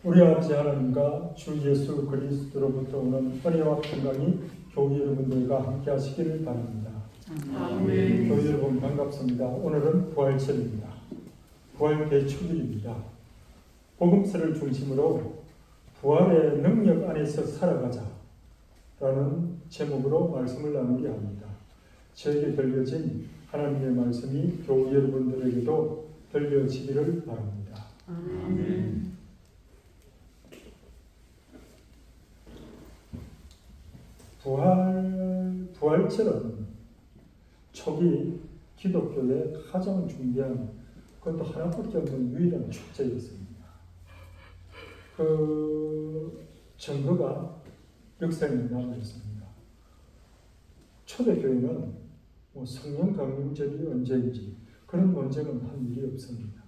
우리 아버지 하나님과 주 예수 그리스도로부터 오는 은혜와 평강이 교회 여러분들과 함께 하시기를 바랍니다. 아멘. 교회 여러분 반갑습니다. 오늘은 부활절입니다. 부활 대축일입니다. 복음서를 중심으로 부활의 능력 안에서 살아가자 라는 제목으로 말씀을 나누려 합니다. 저에게 들려진 하나님의 말씀이 교회 여러분들에게도 들려지기를 바랍니다. 아멘. 부활절은 초기 기독교의 가장 중대한, 그것도 하나밖에 없는 유일한 축제였습니다. 그 증거가 역사에 남아있습니다. 초대교회는 성령 강림절이 언제인지 그런 논쟁은 한 일이 없습니다.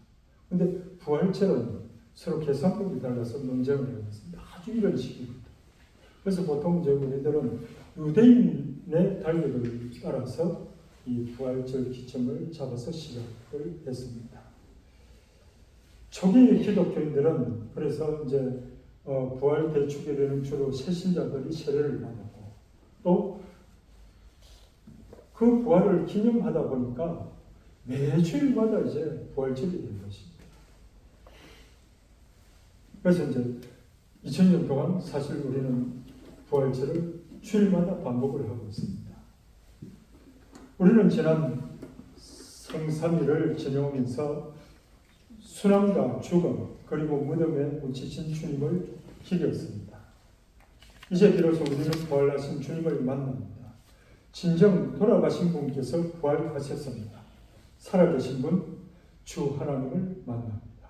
그런데 부활절은 서로 계산법이 달라서 논쟁을 하고 있습니다. 아주 이런 식입니다. 그래서 보통 우리들은 유대인의 달력을 따라서 이 부활절 기점을 잡아서 시작을 했습니다. 초기 기독교인들은 그래서 이제 부활 대축일에는 주로 새신자들이 세례를 받았고, 또 그 부활을 기념하다 보니까 매주일마다 이제 부활절이 된 것입니다. 그래서 이제 2000년 동안 사실 우리는 부활절을 주일마다 반복을 하고 있습니다. 우리는 지난 성삼일을 지내오면서 순환과 죽음 그리고 무덤에 묻히신 주님을 기렸습니다. 이제 비로소 우리는 부활하신 주님을 만납니다. 진정 돌아가신 분께서 부활하셨습니다. 살아계신 분 주 하나님을 만납니다.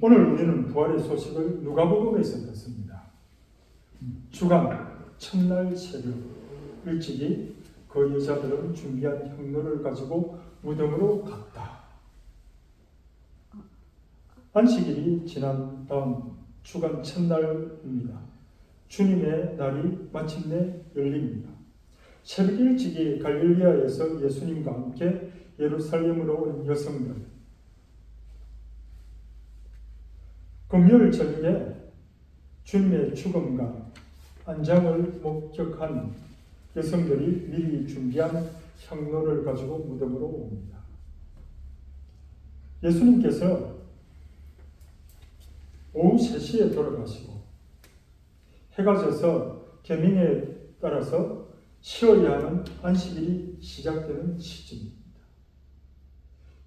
오늘 우리는 부활의 소식을 누가복음에서 듣습니다. 주간 첫날 새벽 일찍이 그 여자들은 준비한 향로를 가지고 무덤으로 갔다. 안식일이 지난 다음 주간 첫날입니다. 주님의 날이 마침내 열립니다. 새벽 일찍이 갈릴리아에서 예수님과 함께 예루살렘으로 온 여성들, 금요일 저녁에 주님의 죽음과 안장을 목격한 여성들이 미리 준비한 향로를 가지고 무덤으로 옵니다. 예수님께서 오후 3시에 돌아가시고 해가 져서 계명에 따라서 쉬어야 하는 안식일이 시작되는 시점입니다.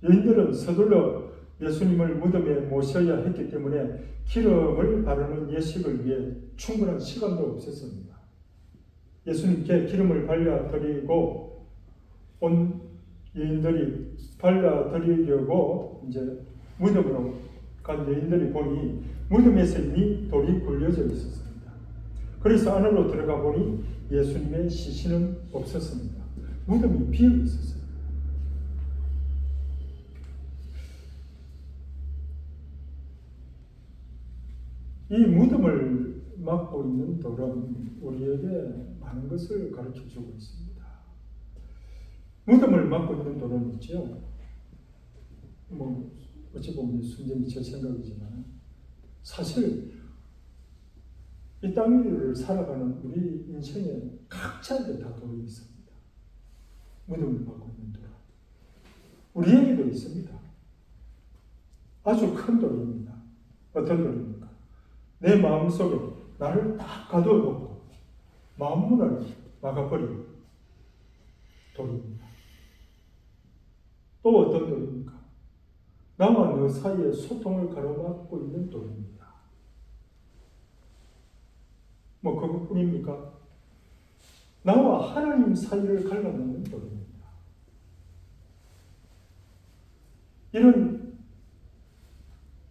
여인들은 서둘러 예수님을 무덤에 모셔야 했기 때문에 기름을 바르는 예식을 위해 충분한 시간도 없었습니다. 예수님께 기름을 발라드리고 온 여인들이 발라드리려고 이제 무덤으로 간 여인들이 보니 무덤에서 이미 돌이 굴려져 있었습니다. 그래서 안으로 들어가 보니 예수님의 시신은 없었습니다. 무덤이 비어 있었어요. 이 무덤을 막고 있는 돌은 우리에게 많은 것을 가르쳐주고 있습니다. 무덤을 막고 있는 돌은 있죠. 어찌 보면 순전히 제 생각이지만 사실 이 땅 위를 살아가는 우리 인생에 각자에게 다 돌이 있습니다. 무덤을 막고 있는 돌. 우리에게도 있습니다. 아주 큰 돌입니다. 어떤 돌입니까? 내 마음속에 나를 딱 가둬놓고 마음문을 막아버린 돌입니다. 또 어떤 돌입니까? 나와 너 사이에 소통을 가로막고 있는 돌입니다. 그것뿐입니까? 나와 하나님 사이를 갈라놓는 돌입니다. 이런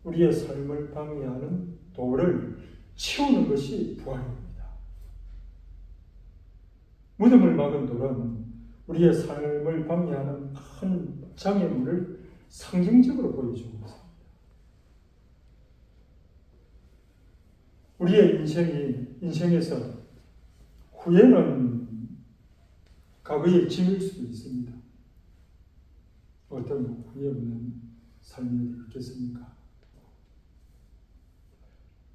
우리의 삶을 방해하는 돌을 치우는 것이 부활입니다. 무덤을 막은 돌은 우리의 삶을 방해하는 큰 장애물을 상징적으로 보여주고 있습니다. 우리의 인생에서 후회는 과거의 짐일 수도 있습니다. 어떤 후회 없는 삶이 있겠습니까?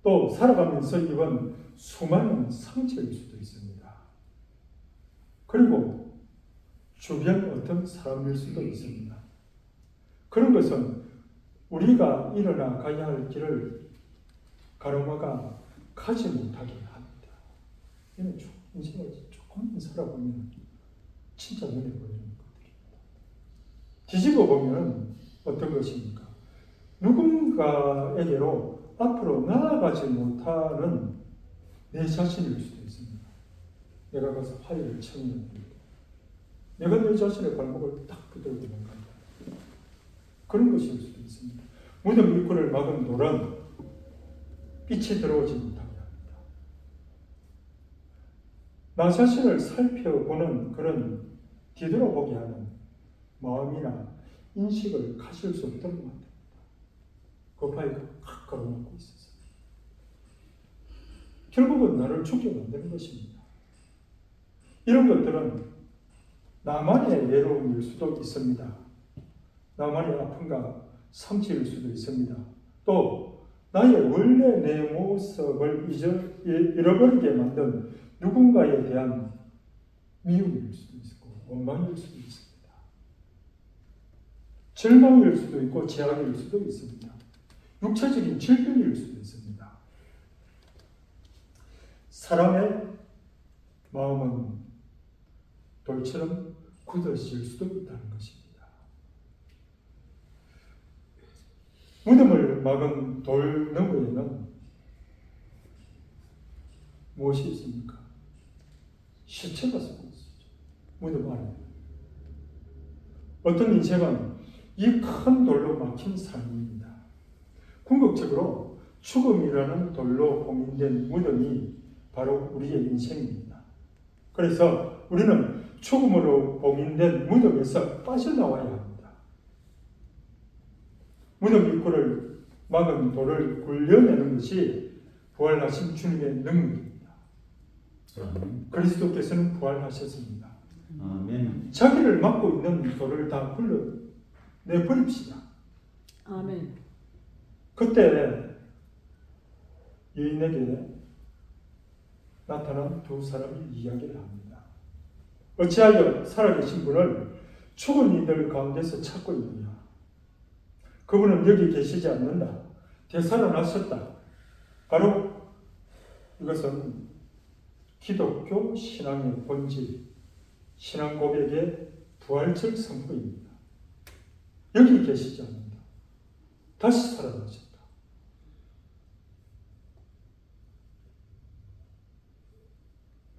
또 살아가면서 입은 수많은 상처일 수도 있습니다. 그리고 주변 어떤 사람일 수도 있습니다. 그런 것은 우리가 일어나 가야 할 길을 가로막아 가지 못하게 합니다. 이는 인생을 조금만 살아보면 진짜 눈에 보이는 것들입니다. 뒤집어 보면 어떤 것입니까? 누군가에게로 앞으로 나아가지 못하는 내 자신일 수도 있습니다. 내가 가서 화해를 청했는데 내가 내 자신의 발목을 딱 붙들고 있는 겁니다. 그런 것일 수도 있습니다. 무덤 입구를 막은 돌은 빛이 들어오지 못하게 합니다. 나 자신을 살펴보는 그런 뒤돌아보게 하는 마음이나 인식을 가질 수 없도록 만듭니다. 그 바위가 확 가로막고 있어서 결국은 나를 죽게 만드는 것입니다. 이런 것들은 나만의 외로움일 수도 있습니다. 나만의 아픔과 상처일 수도 있습니다. 또 나의 원래 내 모습을 잃어버리게 만든 누군가에 대한 미움일 수도 있고 원망일 수도 있습니다. 절망일 수도 있고 제약일 수도 있습니다. 육체적인 질병일 수도 있습니다. 사람의 마음은 돌처럼 굳어질 수도 있다는 것입니다. 무덤을 막은 돌 너머에는 무엇이 있습니까? 시체가 서 있었죠. 무덤 안에. 어떤 인생은 이 큰 돌로 막힌 삶입니다. 궁극적으로 죽음이라는 돌로 봉인된 무덤이 바로 우리의 인생입니다. 그래서 우리는 죽음으로 봉인된 무덤에서 빠져나와야 합니다. 무덤 입구를 막은 돌을 굴려내는 것이 부활하신 주님의 능력입니다. 그리스도께서는 부활하셨습니다. 아멘. 자기를 막고 있는 돌을 다 굴려내버립시다. 아멘. 그때 여인에게 나타난 두 사람이 이야기를 합니다. 어찌하여 살아계신 분을 죽은 이들 가운데서 찾고 있느냐? 그분은 여기 계시지 않는다. 되살아나셨다. 바로 이것은 기독교 신앙의 본질, 신앙 고백의 부활적 선포입니다. 여기 계시지 않는다. 다시 살아나셨다.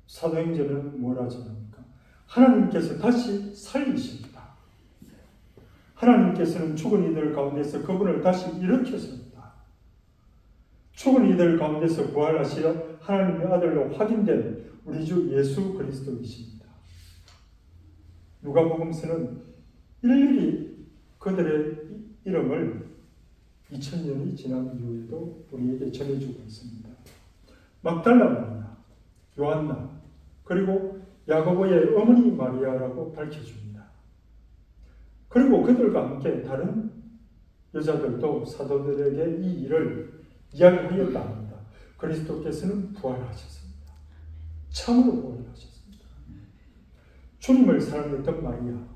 사도행전은 뭐라 하지 않습니까? 하나님께서 다시 살리십니다. 하나님께서는 죽은 이들 가운데서 그분을 다시 일으켰습니다. 죽은 이들 가운데서 부활하시어 하나님의 아들로 확인된 우리 주 예수 그리스도이십니다. 누가복음서는 일일이 그들의 이름을 2000년이 지난 이후에도 우리에게 전해주고 있습니다. 막달라 마리아, 요한나, 그리고 야고보의 어머니 마리아라고 밝혀줍니다. 그리고 그들과 함께 다른 여자들도 사도들에게 이 일을 이야기하였다 합니다. 그리스도께서는 부활하셨습니다. 참으로 부활하셨습니다. 주님을 사랑했던 마리아,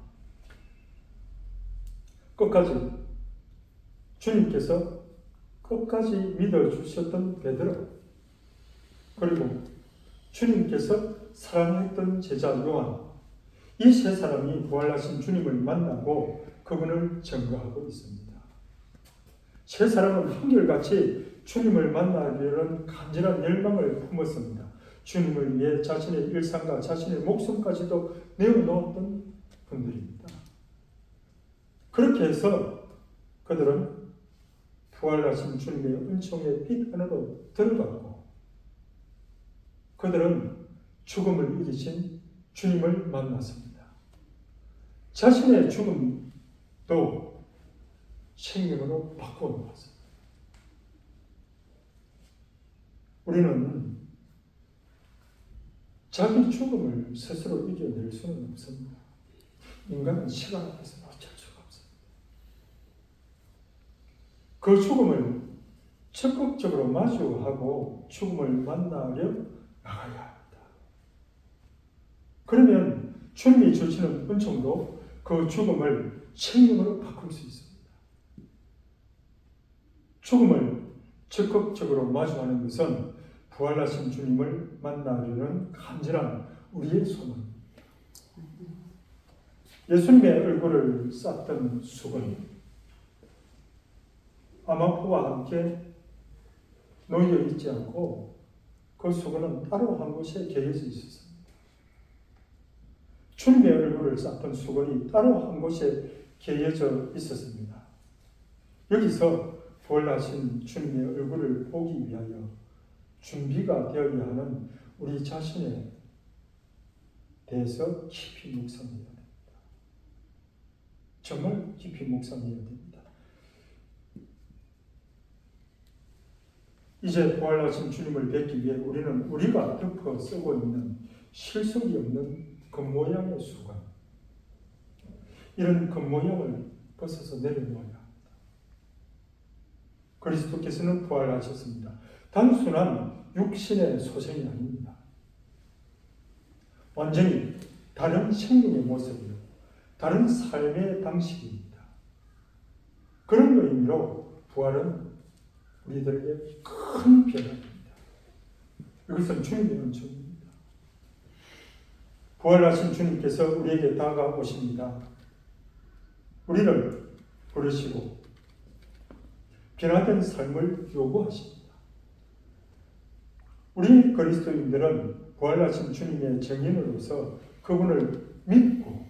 끝까지 주님께서 끝까지 믿어주셨던 베드로, 그리고 주님께서 사랑했던 제자 요한, 이 세 사람이 부활하신 주님을 만나고 그분을 증거하고 있습니다. 세 사람은 한결같이 주님을 만나기는 간절한 열망을 품었습니다. 주님을 위해 자신의 일상과 자신의 목숨까지도 내어놓았던 분들입니다. 그렇게 해서 그들은 부활하신 주님의 은총의 빛 안으로 들어갔고, 그들은 죽음을 이기신 주님을 만났습니다. 자신의 죽음도 생명으로 바꾸어 놓았습니다. 우리는 자기 죽음을 스스로 이겨낼 수는 없습니다. 인간은 시간 앞에서 어쩔 수가 없습니다. 그 죽음을 적극적으로 마주하고 죽음을 만나려 나가야 합니다. 그러면 주님이 주시는 은총으로 그 죽음을 생명으로 바꿀 수 있습니다. 죽음을 적극적으로 마주하는 것은 부활하신 주님을 만나려는 간절한 우리의 소망입니다. 예수님의 얼굴을 쌌던 수건, 아마포와 함께 놓여 있지 않고 그 수건은 따로 한 곳에 개어져 있었습니다. 주님의 얼굴을 쌌던 수건이 따로 한 곳에 개어져 있었습니다. 여기서 부활하신 주님의 얼굴을 보기 위하여 준비가 되어야 하는 우리 자신에 대해서 깊이 묵상해야 됩니다. 정말 깊이 묵상해야 됩니다. 이제 부활하신 주님을 뵙기 위해 우리는 우리가 덮어 쓰고 있는 실속이 없는 겉모양의 수건, 이런 겉모양을 벗어서 내려놓아야 합니다. 그리스도께서는 부활하셨습니다. 단순한 육신의 소생이 아닙니다. 완전히 다른 생명의 모습이요, 다른 삶의 방식입니다. 그런 의미로 부활은 우리들에게 큰 변화입니다. 이것은 주님의 은총입니다. 부활하신 주님께서 우리에게 다가오십니다. 우리를 부르시고 변화된 삶을 요구하십니다. 우리 그리스도인들은 부활하신 주님의 증인으로서 그분을 믿고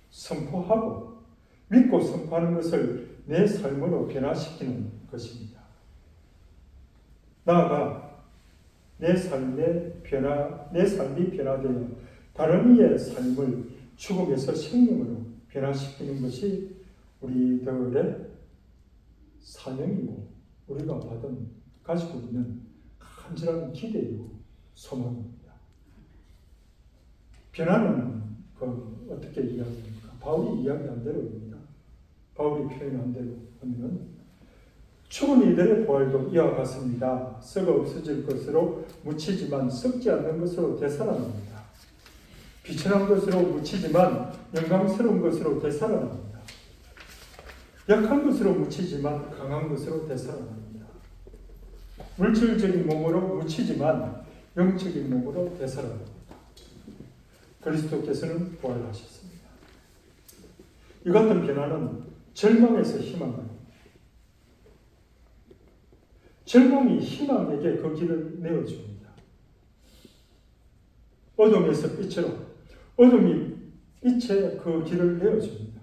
선포하고, 믿고 선포하는 것을 내 삶으로 변화시키는 것입니다. 나아가 내 삶이 변화되어 다른 이의 삶을 죽음에서 생명으로 변화시키는 것이 우리들의 사명이고 우리가 가지고 있는 간절한 기대이고 소망입니다. 변화는 어떻게 이야기합니까? 바울이 이야기한 대로입니다. 바울이 표현한 대로 하면 죽은 이들의 부활도 이와 같습니다. 썩어 없어질 것으로 묻히지만 썩지 않는 것으로 되살아납니다. 비천한 것으로 묻히지만 영광스러운 것으로 되살아납니다. 약한 것으로 묻히지만 강한 것으로 되살아납니다. 물질적인 몸으로 묻히지만 영적인 몸으로 되살아납니다. 그리스도께서는 부활하셨습니다. 이 같은 변화는 절망에서 희망으로, 절망이 희망에게 그 길을 내어줍니다. 어둠에서 빛으로, 어둠이 빛에 그 길을 내어줍니다.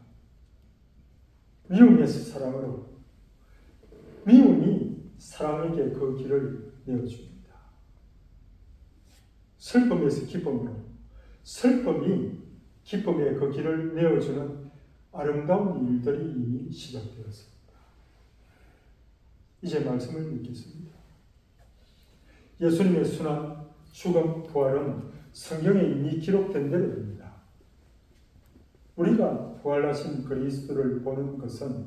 미움에서 사랑으로, 미움이 사랑에게 그 길을 내어줍니다. 슬픔에서 기쁨으로, 슬픔이 기쁨에 그 길을 내어주는 아름다운 일들이 이미 시작되었습니다. 이제 말씀을 읽겠습니다. 예수님의 순환, 죽음, 부활은 성경에 이미 기록된 대로입니다. 우리가 부활하신 그리스도를 보는 것은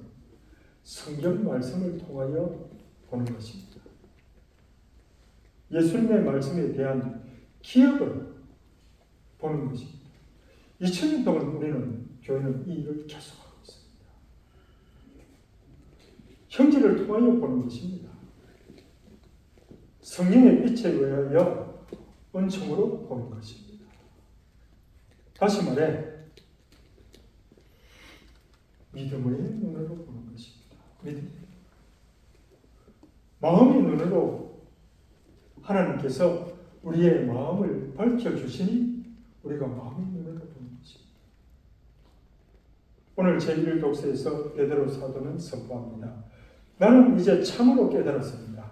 성경 말씀을 통하여 보는 것입니다. 예수님의 말씀에 대한 기억을 보는 것입니다. 2000년 동안 우리는, 교회는 이 일을 계속하고 있습니다. 형제를 통하여 보는 것입니다. 성령의 빛에 의하여 은총으로 보는 것입니다. 다시 말해 믿음의 눈으로 보는 것입니다. 믿음. 마음의 눈으로 하나님께서 우리의 마음을 밝혀주시니 우리가 마음의 눈으로 보는 것입니다. 오늘 제1독서에서 베드로 사도는 선포합니다. 나는 이제 참으로 깨달았습니다.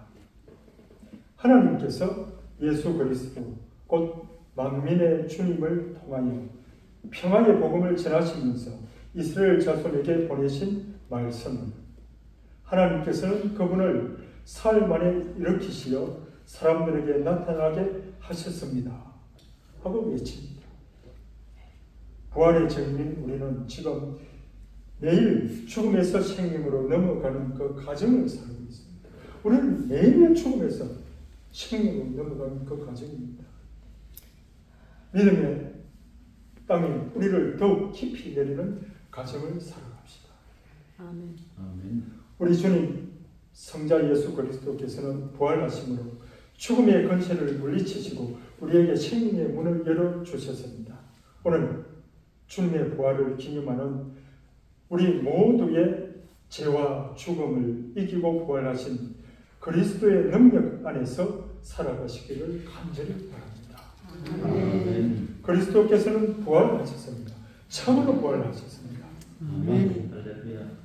하나님께서 예수 그리스도 곧 만민의 주님을 통하여 평화의 복음을 전하시면서 이스라엘 자손에게 보내신 말씀을, 하나님께서는 그분을 사흘 만에 일으키시어 사람들에게 나타나게 하셨습니다 하고 외칩니다. 부활의 증인인 우리는 지금 매일 죽음에서 생명으로 넘어가는 그 과정을 살고 있습니다. 우리는 매일 죽음에서 생명으로 넘어가는 그 과정입니다. 믿음의 땅이 우리를 더욱 깊이 내리는 과정을 살아갑시다. 아멘. 아멘. 우리 주님 성자 예수 그리스도께서는 부활하심으로 죽음의 권세를 물리치시고 우리에게 생명의 문을 열어주셨습니다. 오늘 주님의 부활을 기념하는 우리 모두의 죄와 죽음을 이기고 부활하신 그리스도의 능력 안에서 살아가시기를 간절히 바랍니다. 아멘. 그리스도께서는 부활하셨습니다. 참으로 부활하셨습니다. 아멘. 할렐루야.